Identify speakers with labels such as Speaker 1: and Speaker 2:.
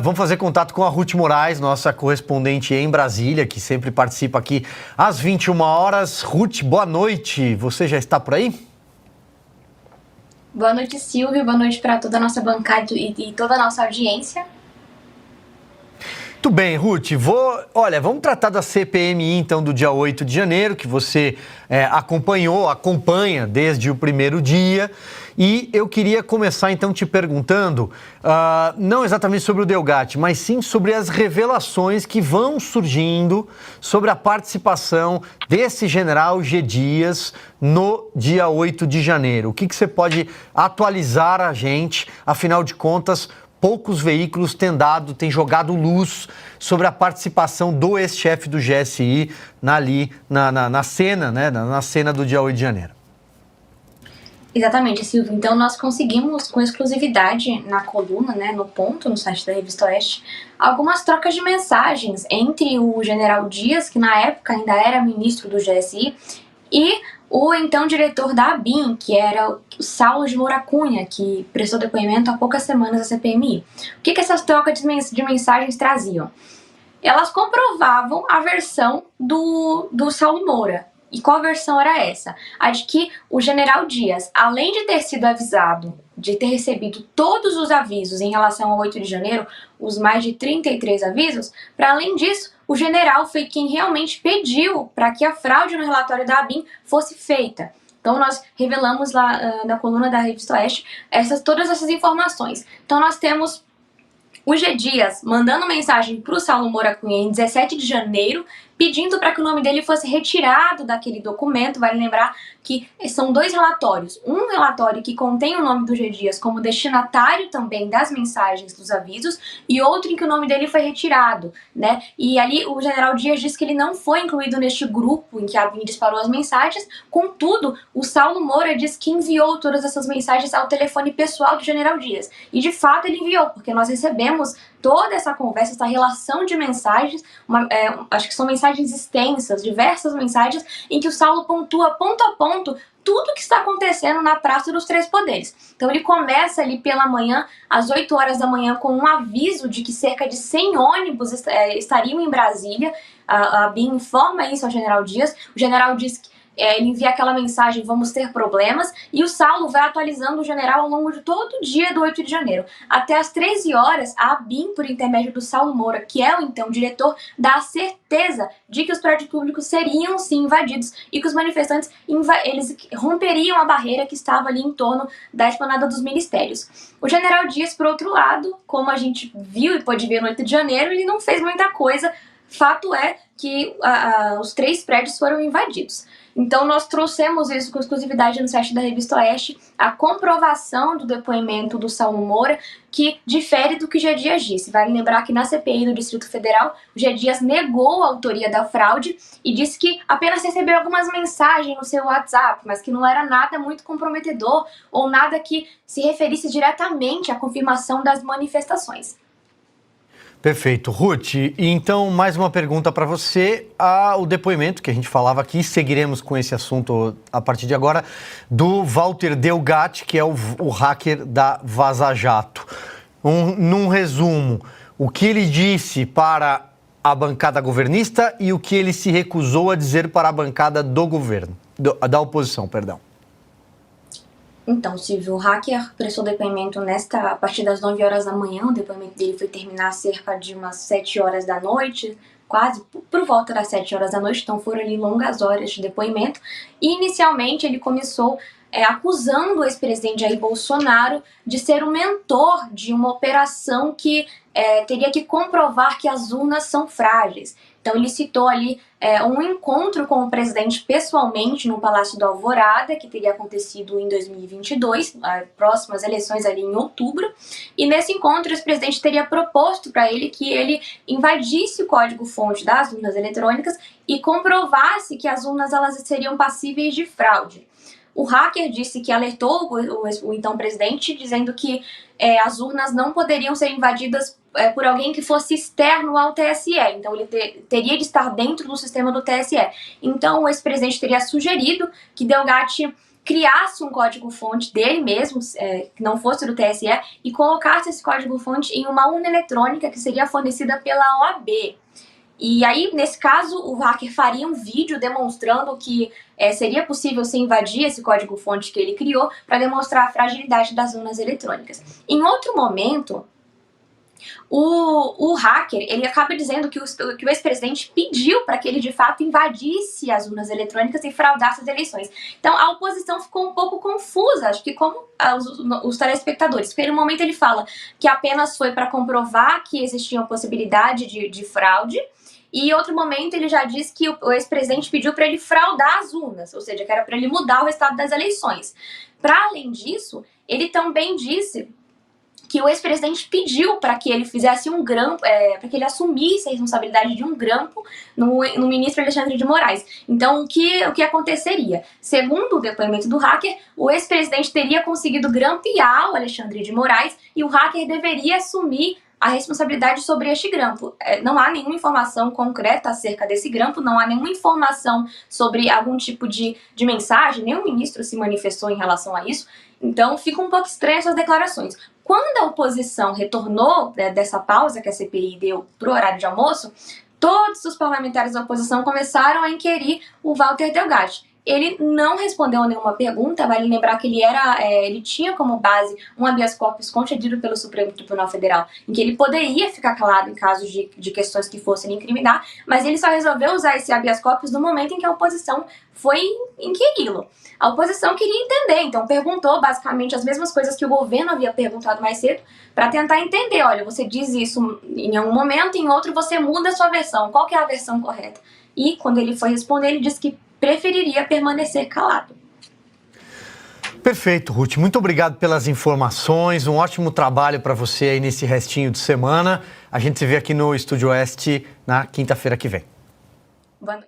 Speaker 1: vamos fazer contato com a Ruth Moraes, nossa correspondente em Brasília, que sempre participa aqui às 21 horas. Ruth, boa noite. Você já está por aí?
Speaker 2: Boa noite, Silvio. Boa noite para toda a nossa bancada e toda a nossa audiência.
Speaker 1: Muito bem, Ruth. Vamos tratar da CPMI, então, do dia 8 de janeiro, que você acompanha desde o primeiro dia. E eu queria começar, então, te perguntando, não exatamente sobre o Delgatti, mas sim sobre as revelações que vão surgindo sobre a participação desse general G. Dias no dia 8 de janeiro. O que você pode atualizar a gente? Afinal de contas, poucos veículos têm jogado luz sobre a participação do ex-chefe do GSI na cena, né, na cena do dia 8 de janeiro.
Speaker 2: Exatamente, Silvio. Então, nós conseguimos, com exclusividade na coluna, né, no ponto, no site da Revista Oeste, algumas trocas de mensagens entre o general Dias, que na época ainda era ministro do GSI, e o então diretor da ABIN, que era o Saulo de Moura Cunha, que prestou depoimento há poucas semanas à CPMI. O que essas trocas de mensagens traziam? Elas comprovavam a versão do Saulo Moura. E qual versão era essa? A de que o general Dias, além de ter sido avisado, de ter recebido todos os avisos em relação ao 8 de janeiro, os mais de 33 avisos, para além disso, o general foi quem realmente pediu para que a fraude no relatório da ABIN fosse feita. Então, nós revelamos lá na coluna da Revista Oeste todas essas informações. Então, nós temos o G. Dias mandando mensagem para o Saulo Moura Cunha em 17 de janeiro, pedindo para que o nome dele fosse retirado daquele documento. Vale lembrar que são dois relatórios. Um relatório que contém o nome do G. Dias como destinatário também das mensagens dos avisos e outro em que o nome dele foi retirado, né? E ali o general Dias diz que ele não foi incluído neste grupo em que a ABIN disparou as mensagens. Contudo, o Saulo Moura diz que enviou todas essas mensagens ao telefone pessoal do general Dias. E de fato ele enviou, porque nós recebemos toda essa conversa, essa relação de mensagens, acho que são mensagens extensas, diversas mensagens, em que o Saulo pontua ponto a ponto tudo o que está acontecendo na Praça dos Três Poderes. Então ele começa ali pela manhã, às 8 horas da manhã, com um aviso de que cerca de 100 ônibus estariam em Brasília. A ABIN informa isso ao general Dias. O general diz que ele envia aquela mensagem, vamos ter problemas, e o Saulo vai atualizando o general ao longo de todo o dia do 8 de janeiro. Até às 13 horas, a ABIN, por intermédio do Saulo Moura, que é o então diretor, dá a certeza de que os prédios públicos seriam sim invadidos e que os manifestantes eles romperiam a barreira que estava ali em torno da esplanada dos ministérios. O general Dias, por outro lado, como a gente viu e pôde ver no 8 de janeiro, ele não fez muita coisa. Fato é que os 3 prédios foram invadidos. Então, nós trouxemos isso com exclusividade no site da Revista Oeste, a comprovação do depoimento do Saulo Moura, que difere do que o G. Dias disse. Vale lembrar que na CPI do Distrito Federal, o G. Dias negou a autoria da fraude e disse que apenas recebeu algumas mensagens no seu WhatsApp, mas que não era nada muito comprometedor ou nada que se referisse diretamente à confirmação das manifestações.
Speaker 1: Perfeito. Ruth, então mais uma pergunta para você. O depoimento que a gente falava aqui, seguiremos com esse assunto a partir de agora, do Walter Delgatti, que é o hacker da Vaza Jato. Num resumo, o que ele disse para a bancada governista e o que ele se recusou a dizer para a bancada do governo, da oposição, perdão.
Speaker 2: Então, Silvio, o hacker prestou depoimento a partir das 9 horas da manhã. O depoimento dele foi terminar cerca de umas 7 horas da noite, quase por volta das 7 horas da noite, então foram ali longas horas de depoimento. E inicialmente ele começou acusando o ex-presidente Jair Bolsonaro de ser o mentor de uma operação que teria que comprovar que as urnas são frágeis. Então ele citou ali um encontro com o presidente pessoalmente no Palácio do Alvorada, que teria acontecido em 2022, próximas eleições ali em outubro. E nesse encontro, o presidente teria proposto para ele que ele invadisse o código-fonte das urnas eletrônicas e comprovasse que as urnas elas seriam passíveis de fraude. O hacker disse que alertou o então presidente, dizendo que as urnas não poderiam ser invadidas por alguém que fosse externo ao TSE. Então, ele teria de estar dentro do sistema do TSE. Então, o ex-presidente teria sugerido que Delgatti criasse um código-fonte dele mesmo, que não fosse do TSE, e colocasse esse código-fonte em uma urna eletrônica que seria fornecida pela OAB. E aí, nesse caso, o hacker faria um vídeo demonstrando que seria possível se invadir esse código-fonte que ele criou para demonstrar a fragilidade das urnas eletrônicas. Em outro momento, o hacker, ele acaba dizendo que o ex-presidente pediu para que ele, de fato, invadisse as urnas eletrônicas e fraudasse as eleições. Então, a oposição ficou um pouco confusa, acho que como os telespectadores. Porque, no momento, ele fala que apenas foi para comprovar que existia uma possibilidade de fraude, e em outro momento ele já diz que o ex-presidente pediu para ele fraudar as urnas, ou seja, que era para ele mudar o resultado das eleições. Para além disso, ele também disse que o ex-presidente pediu para que ele fizesse um grampo, para que ele assumisse a responsabilidade de um grampo no ministro Alexandre de Moraes. Então, o que aconteceria? Segundo o depoimento do hacker, o ex-presidente teria conseguido grampear o Alexandre de Moraes e o hacker deveria assumir a responsabilidade sobre este grampo. Não há nenhuma informação concreta acerca desse grampo, não há nenhuma informação sobre algum tipo de mensagem, nenhum ministro se manifestou em relação a isso, então fica um pouco estranho essas declarações. Quando a oposição retornou dessa pausa que a CPI deu para o horário de almoço, todos os parlamentares da oposição começaram a inquirir o Walter Delgatti. Ele não respondeu a nenhuma pergunta, vale lembrar que ele tinha como base um habeas corpus concedido pelo Supremo Tribunal Federal, em que ele poderia ficar calado em caso de questões que fossem incriminar, mas ele só resolveu usar esse habeas corpus no momento em que a oposição foi inquiri-lo. A oposição queria entender, então perguntou basicamente as mesmas coisas que o governo havia perguntado mais cedo, para tentar entender, olha, você diz isso em um momento, em outro você muda a sua versão, qual que é a versão correta? E quando ele foi responder, ele disse que preferiria permanecer calado.
Speaker 1: Perfeito, Ruth. Muito obrigado pelas informações. Um ótimo trabalho para você aí nesse restinho de semana. A gente se vê aqui no Estúdio Oeste na quinta-feira que vem.
Speaker 2: Boa noite.